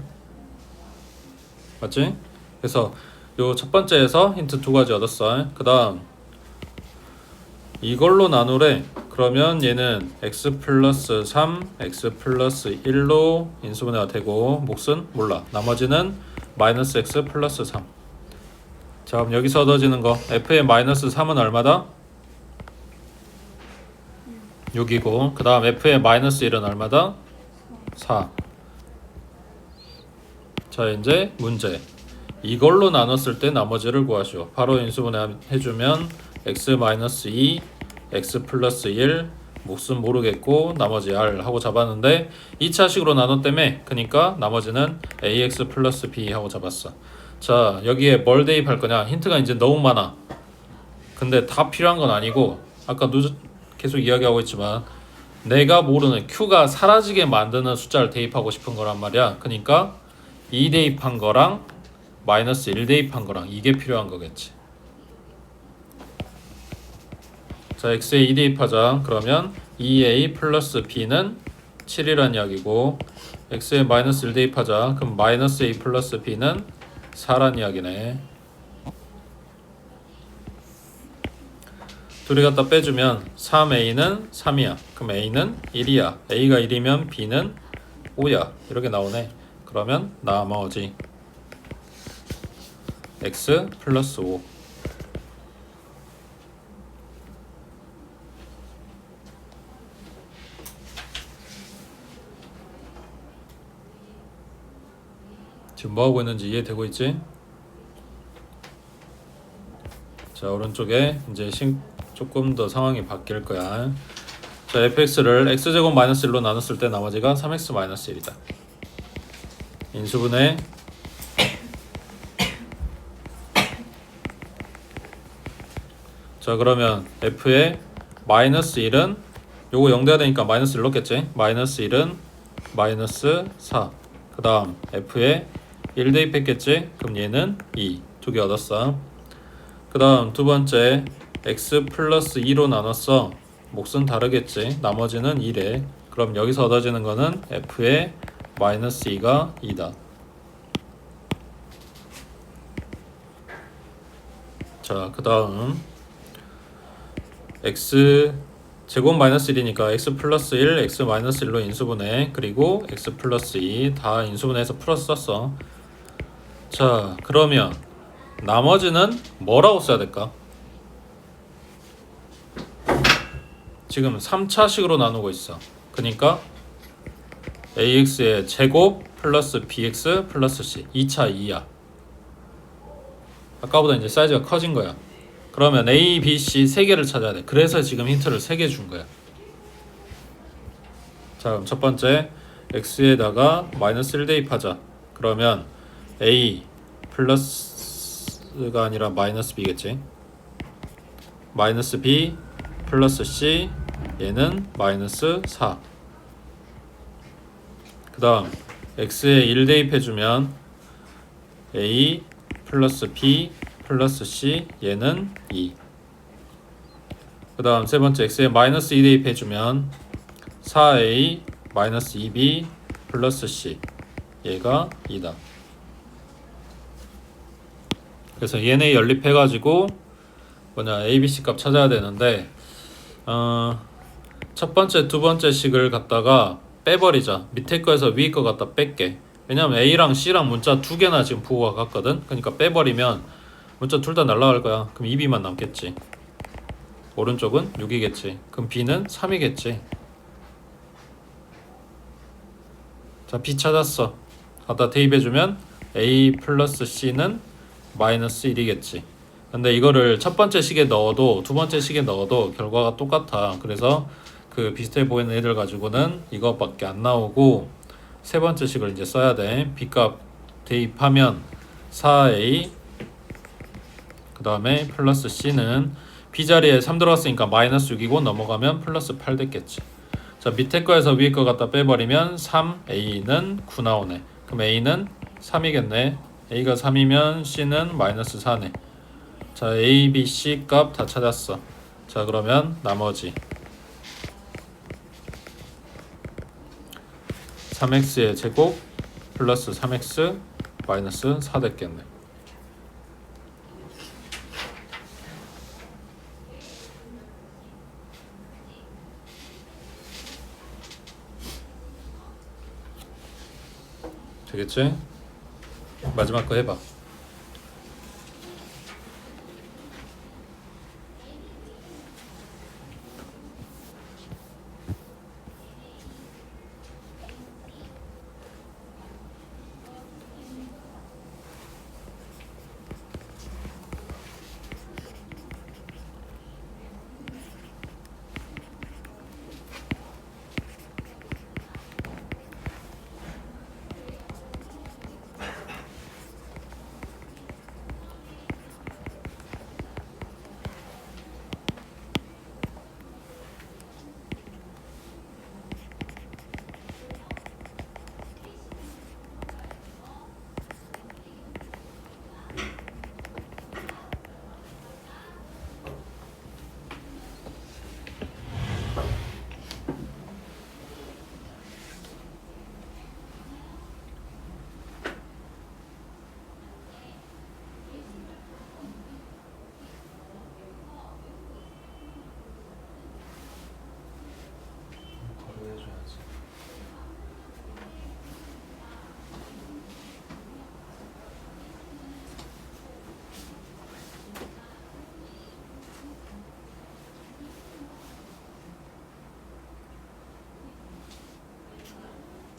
맞지? 그래서 요 첫 번째에서 힌트 두 가지 얻었어. 그 다음 이걸로 나누래. 그러면 얘는 x 플러스 3, x 플러스 1로 인수분해가 되고 몫은 몰라. 나머지는 마이너스 x 플러스 3. 자, 그럼 여기서 얻어지는 거 f의 마이너스 3은 얼마다? 6이고 그 다음 f의 마이너스 1은 얼마다? 4. 자, 이제 문제. 이걸로 나눴을 때 나머지를 구하시오. 바로 인수분해 해주면 x 마이너스 2, x 플러스 1, 몫은 모르겠고 나머지 r 하고 잡았는데 2차식으로 나눴다며. 그러니까 나머지는 ax 플러스 b 하고 잡았어. 자, 여기에 뭘 대입할 거냐? 힌트가 이제 너무 많아. 근데 다 필요한 건 아니고 아까 계속 이야기하고 있지만 내가 모르는 q가 사라지게 만드는 숫자를 대입하고 싶은 거란 말이야. 그러니까 2 대입한 거랑 마이너스 1 대입한 거랑 이게 필요한 거겠지. 자, x에 2 대입하자. 그러면 2a 플러스 b는 7이란 이야기고 x에 마이너스 1 대입하자. 그럼 마이너스 a 플러스 b는 4란 이야기네. 둘이 갖다 빼주면 3a는 3이야. 그럼 a는 1이야. a가 1이면 b는 5야. 이렇게 나오네. 그러면 나머지 x 플러스 5. 지금 뭐하고 있는지 이해되고 있지? 자, 오른쪽에 이제 조금 더 상황이 바뀔 거야. 자, fx를 x제곱 마이너스 1로 나눴을 때 나머지가 3x 마이너스 1이다. 인수분해. 자, 그러면 f의 마이너스 1은 요거 0 돼야 되니까 마이너스 1 넣겠지? 마이너스 1은 마이너스 4. 그 다음 f의 1 대입했겠지? 그럼 얘는 2. 두 개 얻었어. 그 다음 두 번째 x 플러스 2로 나눴어. 몫은 다르겠지? 나머지는 1에. 그럼 여기서 얻어지는 거는 f의 마이너스 2가 2다. 자, 그 다음 x 제곱 마이너스 1이니까 x 플러스 1, x 마이너스 1로 인수분해. 그리고 x 플러스 2 다 인수분해해서 플러스 썼어. 자, 그러면 나머지는 뭐라고 써야 될까? 지금 3차식으로 나누고 있어. 그러니까 ax의 제곱 플러스 bx 플러스 c 2차 2야. 아까보다 이제 사이즈가 커진 거야. 그러면 a, b, c 세 개를 찾아야 돼. 그래서 지금 힌트를 3개 준 거야. 자, 그럼 첫 번째 x에다가 마이너스 1 대입하자. 그러면 a 플러스가 아니라 마이너스 b겠지. 마이너스 b 플러스 c 얘는 마이너스 4. 그 다음 x에 1 대입해주면 a 플러스 b 플러스 c 얘는 2. 그 다음 세 번째 x에 마이너스 2 대입해주면 4a 마이너스 2b 플러스 c 얘가 2다. 그래서 얘네 연립해가지고 뭐냐 abc 값 찾아야 되는데 첫 번째 두 번째 식을 갖다가 빼버리자. 밑에 거에서 위에 거 갖다 뺄게. 왜냐면 a랑 c랑 문자 두 개나 지금 부호가 같거든. 그러니까 빼버리면 문자 둘 다 날라갈 거야. 그럼 2b만 남겠지. 오른쪽은 6이겠지. 그럼 b는 3이겠지. 자, b 찾았어. 갖다 대입해주면 a 플러스 c는 마이너스 1이겠지. 근데 이거를 첫 번째 식에 넣어도 두 번째 식에 넣어도 결과가 똑같아. 그래서 그 비슷해 보이는 애들 가지고는 이것밖에 안 나오고 세 번째 식을 이제 써야 돼. b값 대입하면 4a 그 다음에 플러스 c는 b자리에 3 들어갔으니까 마이너스 6이고 넘어가면 플러스 8 됐겠지. 자, 밑에 거에서 위에 거 갖다 빼버리면 3a는 9 나오네. 그럼 a는 3이겠네. a가 3이면 c는 마이너스 4네. 자, a, b, c 값 다 찾았어. 자, 그러면 나머지 3x의 제곱 플러스 3x 마이너스 4 됐겠네. 되겠지? 마지막 거 해봐.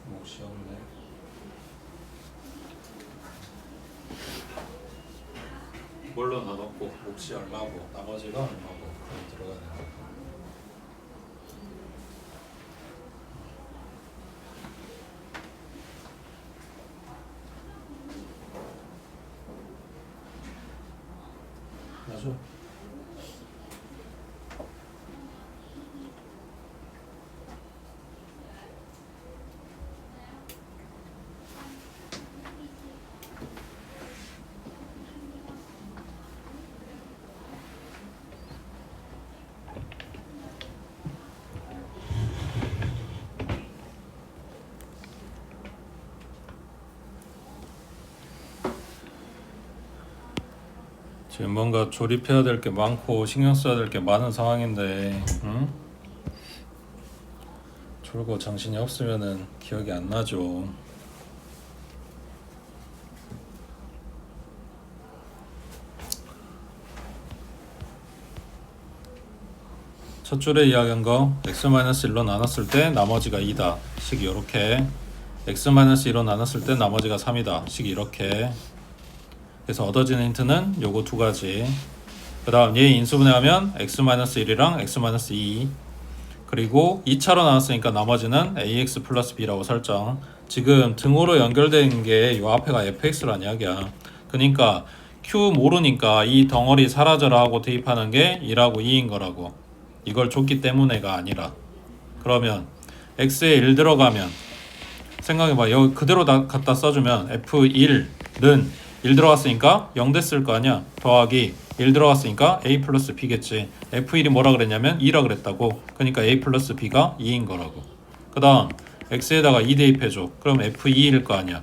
몫이 없네. 뭘로 나눴고 몫이 얼마고 나머지가 얼마고 그럼 들어가야 되는 거야. 맞아. 지금 뭔가 조립해야 될 게 많고 신경 써야 될 게 많은 상황인데, 응? 졸고 정신이 없으면은 기억이 안 나죠. 첫 줄에 이야기한 거 x-1로 나눴을 때 나머지가 2다 식 이렇게, x-1로 나눴을 때 나머지가 3이다 식 이렇게. 그래서 얻어지는 힌트는 요거 두 가지. 그 다음 얘 인수분해하면 x-1이랑 x-2, 그리고 2차로 나왔으니까 나머지는 ax 플러스 b라고 설정. 지금 등호로 연결된 게 요 앞에가 fx란 이야기야. 그러니까 q 모르니까 이 덩어리 사라져라 하고 대입하는 게 2라고 2인 거라고. 이걸 줬기 때문에가 아니라. 그러면 x에 1 들어가면 생각해봐. 여기 그대로 다 갖다 써주면 f1는 1 들어갔으니까 0 됐을 거 아니야. 더하기 1 들어갔으니까 a 플러스 b겠지. f1이 뭐라 그랬냐면 2라 그랬다고. 그러니까 a 플러스 b가 2인 거라고. 그 다음 x에다가 2 대입해줘. 그럼 f2일 거 아니야.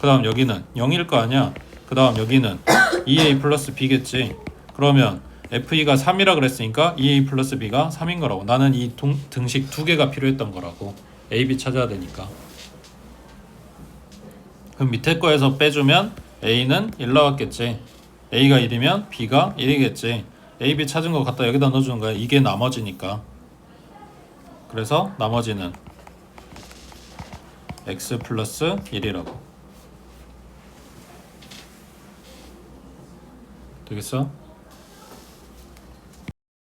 그 다음 여기는 0일 거 아니야. 그 다음 여기는 2a 플러스 b겠지. 그러면 f2가 3이라 그랬으니까 2a 플러스 b가 3인 거라고. 나는 이 등식 두 개가 필요했던 거라고. a, b 찾아야 되니까. 그럼 밑에 거에서 빼주면 a는 1 나왔겠지. a가 1이면 b가 1이겠지. a, b 찾은 거 갖다 여기다 넣어주는 거야. 이게 나머지니까. 그래서 나머지는 x 플러스 1이라고. 되겠어?